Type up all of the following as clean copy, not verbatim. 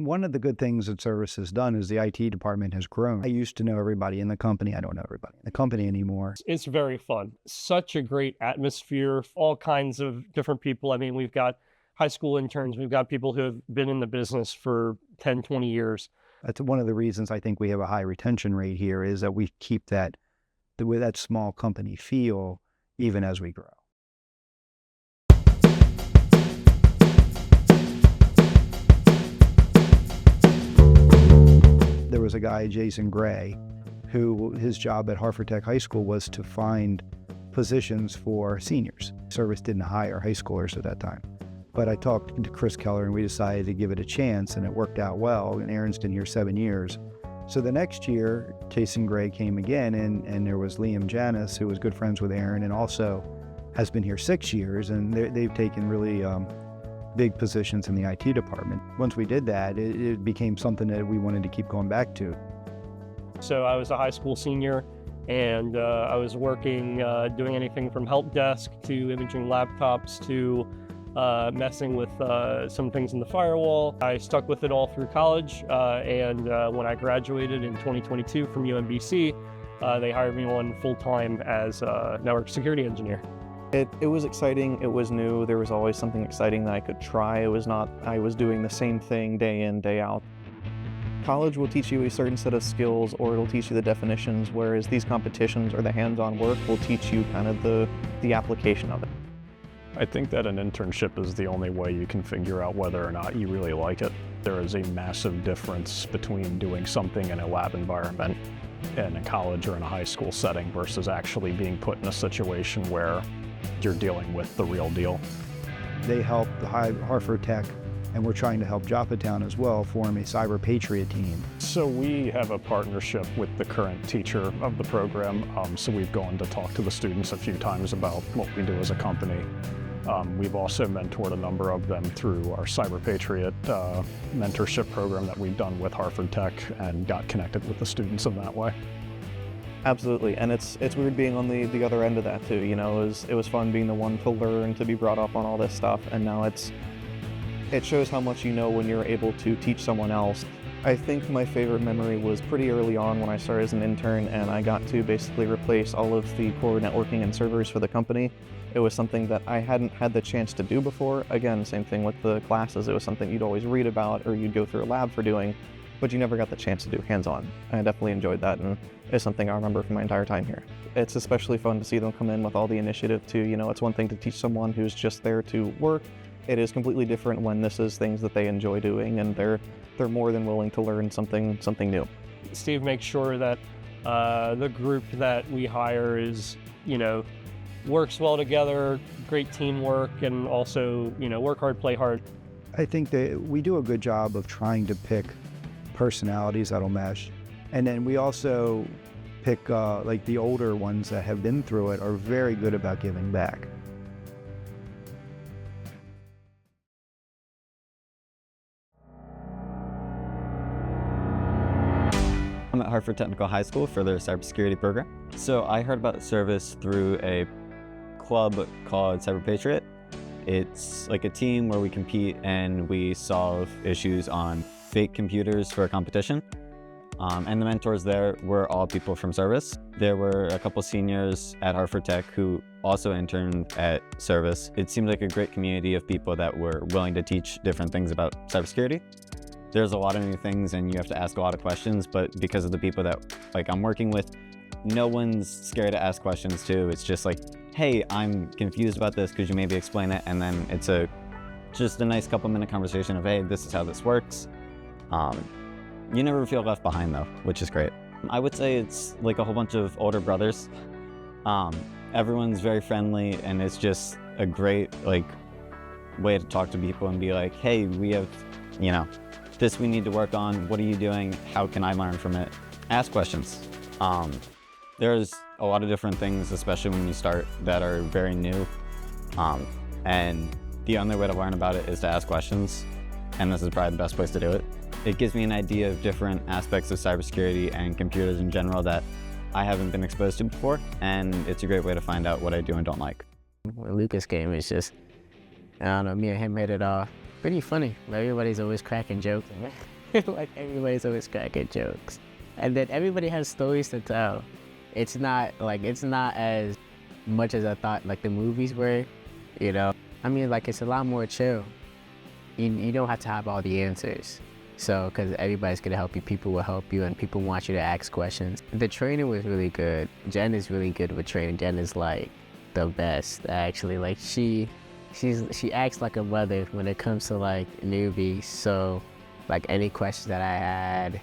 one of the good things that Service has done is the IT department has grown. I used to know everybody in the company. I don't know everybody in the company anymore. It's very fun. Such a great atmosphere, all kinds of different people. I mean, we've got high school interns. We've got people who have been in the business for 10, 20 years. That's one of the reasons I think we have a high retention rate here, is that we keep that with that small company feel even as we grow. There was a guy, Jason Gray, who his job at Hartford Tech High School was to find positions for seniors. Service didn't hire high schoolers at that time. But I talked to Chris Keller and we decided to give it a chance, and it worked out well. And Aaron's been here 7 years. So the next year, Jason Gray came again, and there was Liam Janis, who was good friends with Aaron and also has been here 6 years, and they've taken really big positions in the IT department. Once we did that, it became something that we wanted to keep going back to. So I was a high school senior, and I was working, doing anything from help desk to imaging laptops to messing with some things in the firewall. I stuck with it all through college, and when I graduated in 2022 from UMBC, they hired me on full-time as a network security engineer. It was exciting, it was new, there was always something exciting that I could try. It was not, I was doing the same thing day in, day out. College will teach you a certain set of skills, or it'll teach you the definitions, whereas these competitions or the hands-on work will teach you kind of the application of it. I think that an internship is the only way you can figure out whether or not you really like it. There is a massive difference between doing something in a lab environment in a college or in a high school setting versus actually being put in a situation where you're dealing with the real deal. They help the Hartford Tech, and we're trying to help Joppatown as well, form a Cyber Patriot team. So we have a partnership with the current teacher of the program, so we've gone to talk to the students a few times about what we do as a company. We've also mentored a number of them through our Cyber Patriot mentorship program that we've done with Hartford Tech, and got connected with the students in that way. Absolutely, and it's weird being on the other end of that too. You know, it was fun being the one to learn, to be brought up on all this stuff, and now it shows how much you know when you're able to teach someone else. I think my favorite memory was pretty early on when I started as an intern, and I got to basically replace all of the core networking and servers for the company. It was something that I hadn't had the chance to do before. Again, same thing with the classes. It was something you'd always read about or you'd go through a lab for doing, but you never got the chance to do hands-on. I definitely enjoyed that, and it's something I remember from my entire time here. It's especially fun to see them come in with all the initiative too. You know, it's one thing to teach someone who's just there to work. It is completely different when this is things that they enjoy doing, and they're more than willing to learn something new. Steve makes sure that the group that we hire is, you know, works well together, great teamwork, and also, you know, work hard, play hard. I think that we do a good job of trying to pick personalities that'll mesh. And then we also pick, like the older ones that have been through it are very good about giving back. I'm at Hartford Technical High School for their cybersecurity program. So I heard about Service through a club called Cyber Patriot. It's like a team where we compete and we solve issues on fake computers for a competition. And the mentors there were all people from Service. There were a couple seniors at Hartford Tech who also interned at Service. It seemed like a great community of people that were willing to teach different things about cybersecurity. There's a lot of new things and you have to ask a lot of questions, but because of the people that I'm working with, no one's scared to ask questions too. It's just like, hey, I'm confused about this, could you maybe explain it? And then it's just a nice couple-minute conversation of, hey, this is how this works. You never feel left behind though, which is great. I would say it's like a whole bunch of older brothers. Everyone's very friendly, and it's just a great way to talk to people and be like, hey, we have, this we need to work on. What are you doing? How can I learn from it? Ask questions. There's a lot of different things, especially when you start, that are very new. And the only way to learn about it is to ask questions. And this is probably the best place to do it. It gives me an idea of different aspects of cybersecurity and computers in general that I haven't been exposed to before. And it's a great way to find out what I do and don't like. When Lucas came, it's just, I don't know, me and him made it pretty funny. Everybody's always cracking jokes. Like everybody's always cracking jokes. And then everybody has stories to tell. It's not as much as I thought like the movies were, you know. I mean, like, it's a lot more chill. You don't have to have all the answers. So, because everybody's gonna help you, people will help you, and people want you to ask questions. The training was really good. Jen is really good with training. Jen is like the best, actually. Like she acts like a mother when it comes to like newbies. So, like any questions that I had,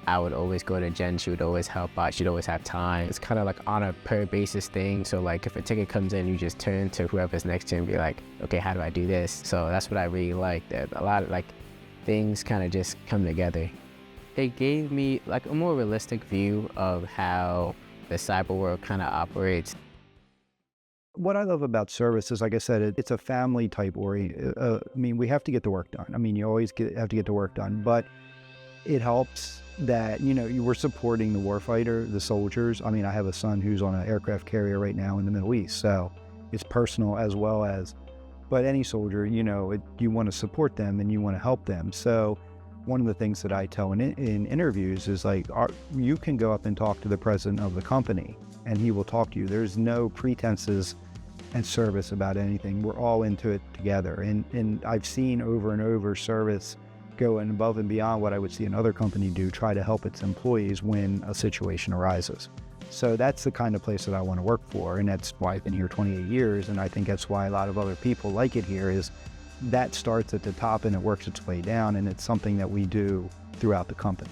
I would always go to Jen. She would always help out. She'd always have time. It's kind of like on a per basis thing. So like if a ticket comes in, you just turn to whoever's next to you and be like, okay, how do I do this? So that's what I really liked. That a lot of like things kind of just come together. It gave me like a more realistic view of how the cyber world kind of operates. What I love about service is, like I said, it's a family type I mean, we have to get the work done. I mean, you always have to get the work done, but it helps that, you know, you were supporting the warfighter, the soldiers. I mean, I have a son who's on an aircraft carrier right now in the Middle East, so it's personal as well as, but any soldier, you know, you want to support them and you want to help them. So one of the things that I tell in interviews is like, you can go up and talk to the president of the company and he will talk to you. There's no pretenses and service about anything. We're all into it together. And I've seen over and over service going above and beyond what I would see another company do, try to help its employees when a situation arises. So that's the kind of place that I want to work for, and that's why I've been here 28 years, and I think that's why a lot of other people like it here, is that starts at the top and it works its way down, and it's something that we do throughout the company.